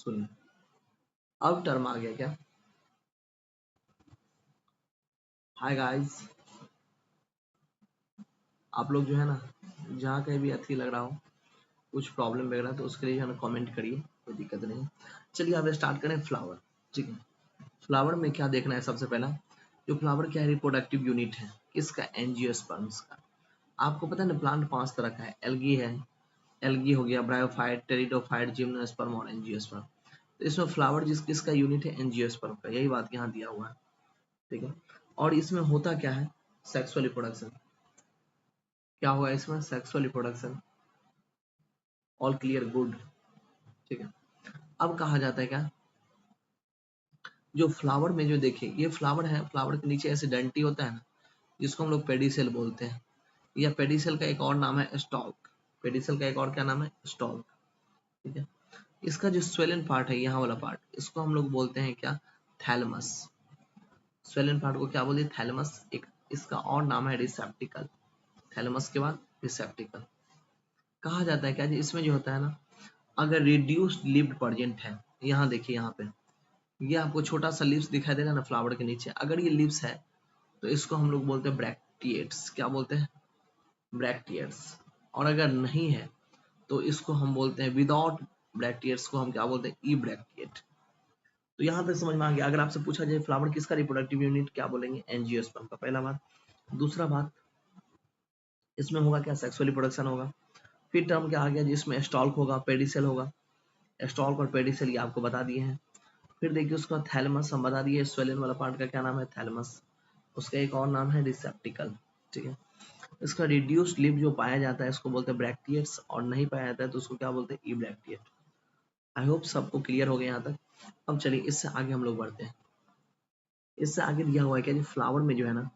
सुनिए, अब टर्म आ गया क्या? हाय गाइस, आप लोग जो है ना, जहाँ कहीं भी अच्छी लग रहा हो, कुछ प्रॉब्लम वगैरह, तो उसके लिए हमें कमेंट करिए, कोई दिक्कत नहीं है। चलिए अब स्टार्ट करें फ्लावर। ठीक है, फ्लावर में क्या देखना है? सबसे पहला जो फ्लावर क्या है, रिप्रोडक्टिव यूनिट है किसका? एंजियोस्पर्म्स का। आपको पता है ना, प्लांट 5 तरह का है। एल्गी है, एल्गी हो गया, ब्रायोफाइट, टेरिडोफाइट, जिम्नोस्पर्म और एंजियोस्पर्म। तो इसमें फ्लावर किसका यूनिट है? एंजियोस्पर्म का। यही बात यहाँ दिया हुआ है। ठीक है, और इसमें होता क्या है? Sexual reproduction. क्या होगा इसमें? Sexual reproduction. All clear, good. ठीक है, अब कहा जाता है क्या, जो फ्लावर में जो देखिए ये फ्लावर है, फ्लावर के नीचे ऐसे डंटी होता है ना, जिसको हम लोग पेडिसेल बोलते हैं, या पेडिसेल का एक और नाम है स्टॉक। पेडिसेल का एक और क्या नाम है? स्टॉक। ठीक है, इसका जो स्वेलन पार्ट है, यहाँ वाला पार्ट, इसको हम लोग बोलते हैं क्या? थैलमस। स्वेलन पार्ट को क्या बोलते हैं? थैलमस। एक इसका और नाम है रिसेप्टिकल। थैलमस के बाद रिसेप्टिकल। कहा जाता है क्या जी, इसमें जो होता है ना, अगर रिड्यूस्ड लिव्ड प्रेजेंट है, यहाँ देखिए, यहाँ पे ये आपको छोटा सा लिप्स दिखाई दे रहा है ना फ्लावर के नीचे, अगर ये लिप्स है तो इसको हम लोग बोलते हैं ब्रैक्टिएट्स। क्या बोलते हैं? ब्रैक्टिएट्स। और अगर नहीं है तो इसको हम बोलते हैं, विदाउट ब्रैक्टिएट्स को हम क्या बोलते हैं? ई ब्रैक्टिएट। तो यहाँ तक समझ में आ गया। अगर आपसे पूछा जाए फ्लावर किसका रिप्रोडक्टिव यूनिट, क्या बोलेंगे? एंजियोस्पर्म का। पहला बात। दूसरा बात, इसमें होगा क्या? सेक्सुअल रिप्रोडक्शन होगा। फिर टर्म क्या आ गया, जिसमें स्टॉल्क होगा, पेडिसेल होगा। स्टॉल्क और पेडिसेल ये आपको बता दिए हैं। फिर देखिए उसका थैलमस हम बता दिए, स्वेलन वाला पार्ट का क्या नाम है? थैलमस। उसका एक और नाम है रिसेप्टिकल। ठीक है, इसका रिड्यूस्ड लिव जो पाया जाता है इसको बोलते हैं ब्रैक्टिएट्स, और नहीं पाया जाता है तो उसको क्या बोलते हैं? ई ब्रैक्टिएट। आई होप सबको क्लियर हो गया यहाँ तक। अब चलिए इससे आगे हम लोग बढ़ते हैं। इससे आगे दिया हुआ है क्या जी, फ्लावर में जो है ना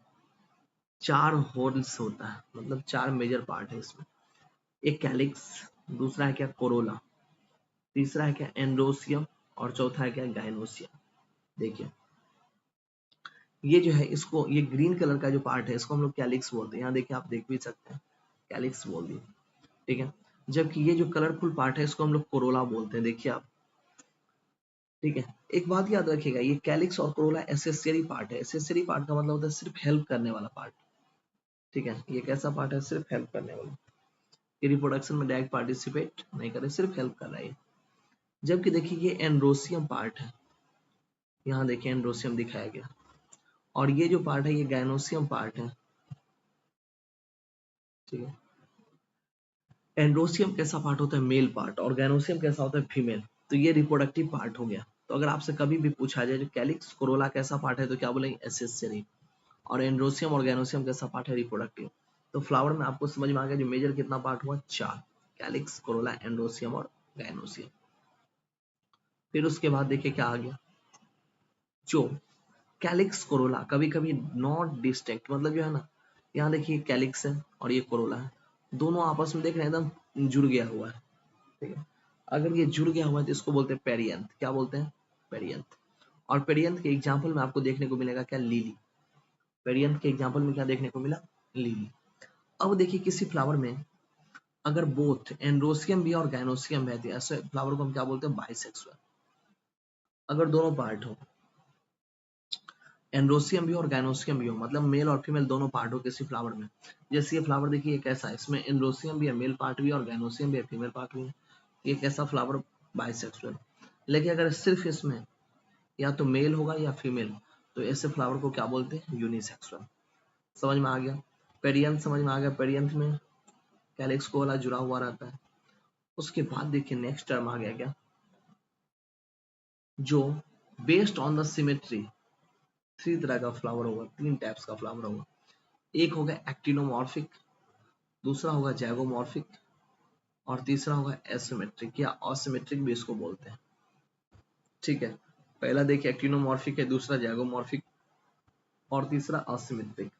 4 होल्स होता है, मतलब 4 मेजर पार्ट है इसमें। एक कैलिक्स, दूसरा है क्या? कोरोला, तीसरा है क्या? एंड्रोसियम, और चौथा है क्या? गाइनोसियम। देखिए ये जो है, इसको ये ग्रीन कलर का जो पार्ट है इसको हम लोग कैलिक्स बोलते हैं। यहाँ देखिए, आप देख भी सकते हैं, कैलिक्स बोल दिए। ठीक है, जबकि ये जो कलरफुल पार्ट है इसको हम लोग कोरोला बोलते हैं। देखिए आप। ठीक है, एक बात याद रखिएगा, ये कैलिक्स और कोरोला एसेसरी पार्ट है। एसेसरी पार्ट का मतलब होता है सिर्फ हेल्प करने वाला पार्ट। ठीक है, ये कैसा पार्ट है? सिर्फ हेल्प करने वाला। ये रिप्रोडक्शन में डायरेक्ट पार्टिसिपेट नहीं करे, सिर्फ हेल्प कर रहा है। जबकि देखिए ये एंड्रोसियम पार्ट है, यहाँ देखिए एंड्रोसियम दिखाया गया। और ये जो पार्ट है ये गाइनोसियम पार्ट है। ठीक है, एंड्रोसियम कैसा पार्ट होता है? Male part. और गाइनोसियम कैसा होता है? फीमेल। तो ये रिप्रोडक्टिव पार्ट हो गया। तो अगर आपसे कभी भी पूछा जाए जो कैलिक्स कोरोला कैसा पार्ट है, तो क्या बोलेंगे? एसेसरी। और एंड्रोसियम और गाइनोसियम कैसा पार्ट है? रिप्रोडक्टिव। तो फ्लावर में आपको समझ में आ गया जो मेजर कितना पार्ट हुआ? 4। कैलिक्स, कोरोला, एंड्रोसियम और गाइनोसियम। फिर उसके बाद देखिए क्या आ गया, जो कैलिक्स कोरोला कभी कभी नॉट डिस्टिंक्ट, मतलब जो है ना, यहाँ देखिए कैलिक्स है और ये कोरोला है, दोनों आपस में देख रहे हैं एकदम जुड़ गया हुआ है। ठीक है, अगर ये जुड़ गया हुआ है तो इसको बोलते हैं पेरियंथ। क्या बोलते हैं? पेरियंथ। और पेरियंथ के एग्जाम्पल में आपको देखने को मिलेगा क्या? लिली। पेरियंथ के एग्जाम्पल में क्या देखने को मिला? लिली। अब देखिए किसी फ्लावर में अगर बोथ एंड्रोसियम भी और गाइनोसियम भी है, तो ऐसे फ्लावर को हम क्या बोलते हैं? बाइसेक्सुअल। अगर दोनों पार्ट हो, एंड्रोसियम भी और गाइनोसियम भी हो, मतलब मेल और फीमेल दोनों पार्ट हो किसी फ्लावर में। जैसे ये फ्लावर देखिए, ये कैसा है? इसमें एंड्रोसियम भी है, मेल पार्ट भी है, और गाइनोसियम भी है, फीमेल पार्ट भी है। ये कैसा फ्लावर? बाइसेक्सुअल। लेकिन अगर सिर्फ इसमें या तो मेल होगा या फीमेल, तो ऐसे फ्लावर को क्या बोलते हैं? यूनिसेक्सुअल। समझ में आ गया? पेरियंथ समझ में आ गया? पेरियंथ में कैलिक्स को वाला जुड़ा हुआ रहता है। उसके बाद देखिए नेक्स्ट टर्म आ गया क्या, जो बेस्ड ऑन द सिमेट्री 3 तरह का फ्लावर होगा, 3 टाइप्स का फ्लावर होगा। एक होगा एक्टिनोमॉर्फिक, दूसरा होगा जैगोमॉर्फिक, और तीसरा होगा एसिमेट्रिक या असिमेट्रिक भी इसको बोलते हैं। ठीक है, पहला देखिए एक्टिनोमॉर्फिक है, दूसरा जैगोमॉर्फिक, और तीसरा असिमेट्रिक।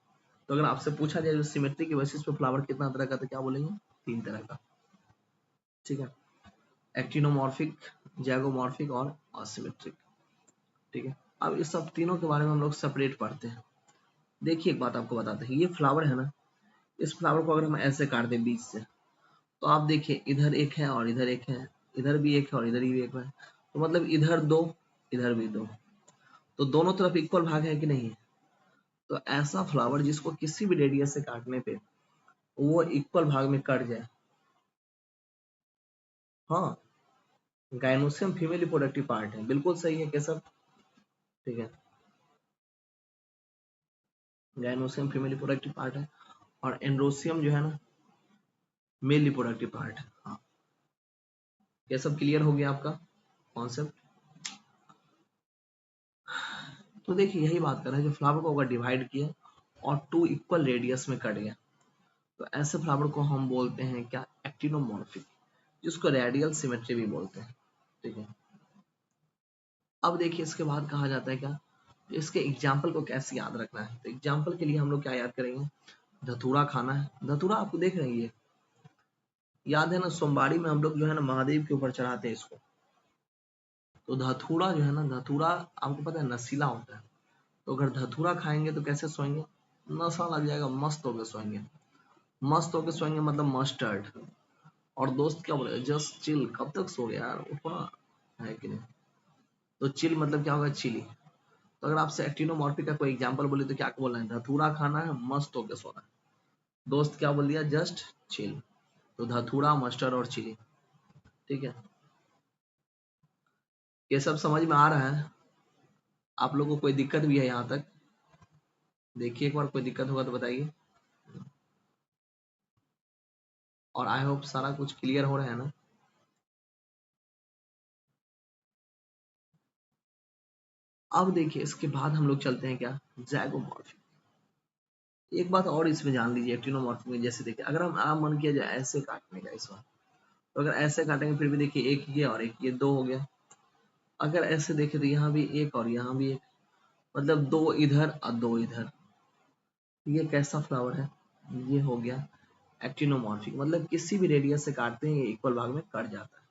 तो अगर आपसे पूछा जाए जो सिमेट्री के बेसिस पे फ्लावर कितना तरह का, तो क्या बोलेंगे? 3 तरह का। ठीक है, एक्टिनोमॉर्फिक, जैगोमॉर्फिक और असिमेट्रिक। ठीक है, अब इस सब तीनों के बारे में हम लोग सेपरेट पढ़ते हैं। देखिए एक बात आपको बताते हैं, ये फ्लावर है ना, इस फ्लावर को अगर हम ऐसे काट दें बीच से, तो आप देखिए इधर एक है और इधर एक है, इधर भी एक है और इधर भी एक है। तो मतलब इधर दो, इधर भी दो, तो दोनों तरफ इक्वल भाग है कि नहीं? तो ऐसा फ्लावर जिसको किसी भी रेडियस से काटने पे वो इक्वल भाग में कट जाए, हाँ, गाइनोसियम फीमेल रिप्रोडक्टिव पार्ट है, बिल्कुल सही है केशव, ठीक है, गाइनोसियम फीमेल रिप्रोडक्टिव पार्ट है, और एंड्रोसियम जो है ना मेल रिप्रोडक्टिव पार्ट है। हाँ, ये सब क्लियर हो गया आपका कॉन्सेप्ट। तो देखिए यही बात कर रहे हैं, जो फ्लावर को अगर डिवाइड किया और टू इक्वल रेडियस में कट गया, तो ऐसे फ्लावर को हम बोलते हैं क्या? एक्टिनोमॉर्फिक, जिसको रेडियल सिमेट्री भी बोलते हैं, ठीक है। अब देखिए इसके बाद कहा जाता है क्या, इसके एग्जाम्पल को कैसे याद रखना है? तो एग्जाम्पल के लिए हम लोग क्या याद करेंगे? धतूरा खाना है, धतूरा आपको देख रहे हैं, ये याद है ना, सोमवारी में हम लोग जो है ना महादेव के ऊपर चढ़ाते हैं इसको। तो धतूरा जो है ना, धतूरा आपको पता है नशीला होता है, तो अगर धतूरा खाएंगे तो कैसे सोएंगे? नशा लग जाएगा, मस्त होकर सोएंगे, मस्त होकर सोएंगे मतलब मस्टर्ड। और दोस्त क्या बोले, जस्ट चिल, कब तक सो गया यार, उठो ना, है कि नहीं? तो चिल मतलब क्या होगा? चिली। तो अगर आपसे एक्टिनोमॉर्फिक का कोई एग्जांपल बोले तो क्या बोलना है? धतूरा खाना है, मस्त होकर सोना है। दोस्त क्या बोल दिया? Just chill. तो धतूरा, मस्टर्ड और चिली, ठीक है। ये सब समझ में आ रहा है? आप लोगों को कोई दिक्कत भी है यहाँ तक? देखिए एक बार, कोई दिक्कत होगा तो बताइए। और आई होप सारा कुछ क्लियर हो रहा है ना? अब देखिए इसके बाद हम लोग चलते हैं क्या? जैगोमॉर्फिक। एक बात और इसमें जान लीजिए एक्टिनोमॉर्फिक में, जैसे देखिए अगर हम आम मन किया जाए ऐसे काटने का इस बार, तो अगर ऐसे काटेंगे फिर भी देखिए एक ये और एक ये, दो हो गया। अगर ऐसे देखें तो यहाँ भी एक और यहाँ भी एक, मतलब दो इधर और दो इधर। ये कैसा फ्लावर है? ये हो गया एक्टिनोमॉर्फिक, मतलब किसी भी रेडियस से काटते हैं ये इक्वल भाग में कट जाता है,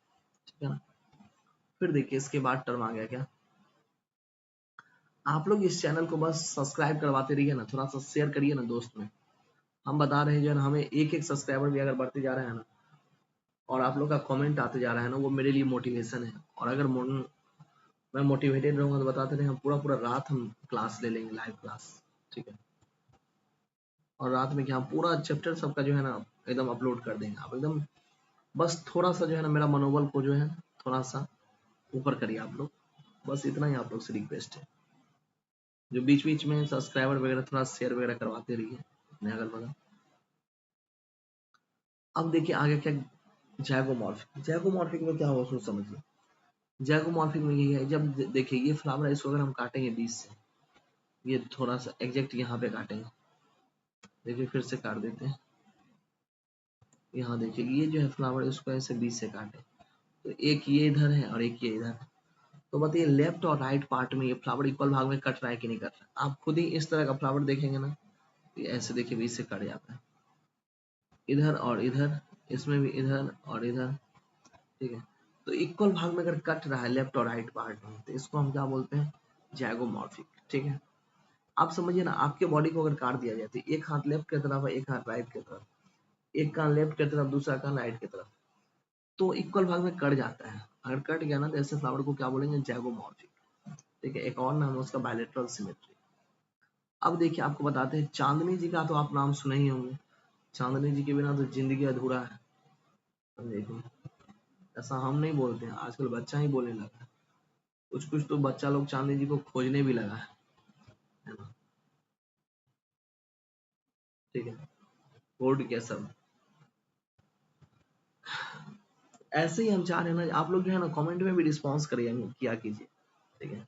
ठीक है ना। फिर देखिए इसके बाद टर्म आ गया क्या, आप लोग इस चैनल को बस सब्सक्राइब करवाते रहिए ना, थोड़ा सा शेयर करिए ना दोस्त में। हम बता रहे हैं जो है ना, हमें एक एक सब्सक्राइबर भी अगर बढ़ते जा रहे हैं ना, और आप लोग का कमेंट आते जा रहा है ना, वो मेरे लिए मोटिवेशन है। और अगर मैं मोटिवेटेड रहूंगा तो बताते रहे, हम पूरा पूरा रात हम क्लास ले लेंगे, लाइव क्लास, ठीक है। और रात में क्या, हम पूरा चैप्टर सबका जो है ना एकदम अपलोड कर देंगे। आप एकदम बस थोड़ा सा जो है ना मेरा मनोबल को जो है थोड़ा सा ऊपर करिए आप लोग, बस इतना ही आप लोग से रिक्वेस्ट है। जो बीच बीच में सब्सक्राइबर वगैरह थोड़ा शेयर वगैरह करवाते रहिए अपने अगल बगल। अब देखिए आगे क्या, जैगोमॉर्फिक। जैगोमॉर्फिक में क्या होगा उसको समझिए। जैगोमॉर्फिक में यही है, जब देखिए ये फ्लावर है, इसको अगर हम काटेंगे बीच से, ये थोड़ा सा एग्जैक्ट यहाँ पे काटेंगे, देखिए फिर से काट देते हैं। यहाँ देखिए ये जो है फ्लावर, इसको ऐसे बीच से काटे, तो एक ये इधर है और एक ये इधर है। तो बताइए लेफ्ट और राइट पार्ट में ये फ्लावर इक्वल भाग में कट रहा है कि नहीं कट रहा है? आप खुद ही इस तरह का फ्लावर देखेंगे ना, ये ऐसे देखिए बीच से कट जाता है, इधर और इधर, इसमें भी इधर और इधर, ठीक है। तो इक्वल भाग में अगर कट रहा है लेफ्ट और राइट पार्ट में, तो इसको हम क्या बोलते हैं? जैगोमॉर्फिक, ठीक है। आप समझिए ना, आपके बॉडी को अगर काट दिया जाए तो एक हाथ लेफ्ट की तरफ है, एक हाथ राइट की तरफ, एक कान लेफ्ट की तरफ, दूसरा कान राइट की तरफ, तो इक्वल भाग में कट जाता है। अगर कट गया ना तो ऐसे फ्लावर को क्या बोलेंगे? जैगोमॉर्फिक, ठीक है। एक और नाम है उसका बायलैटरल सिमेट्री। अब देखिए आपको बताते हैं, चांदनी जी का तो आप नाम सुने ही होंगे, चांदनी जी के बिना तो जिंदगी अधूरा है। अब देखिए ऐसा हम नहीं बोलते हैं, आजकल बच्चा ही बोलने लगा है। कुछ कुछ तो बच्चा लोग चांदनी जी को खोजने भी लगा है ना, ठीक है। कोड क्या सब, ऐसे ही हम चाह रहे हैं ना, आप लोग जो है ना कमेंट में भी रिस्पॉन्स करिए, किया कीजिए, ठीक है।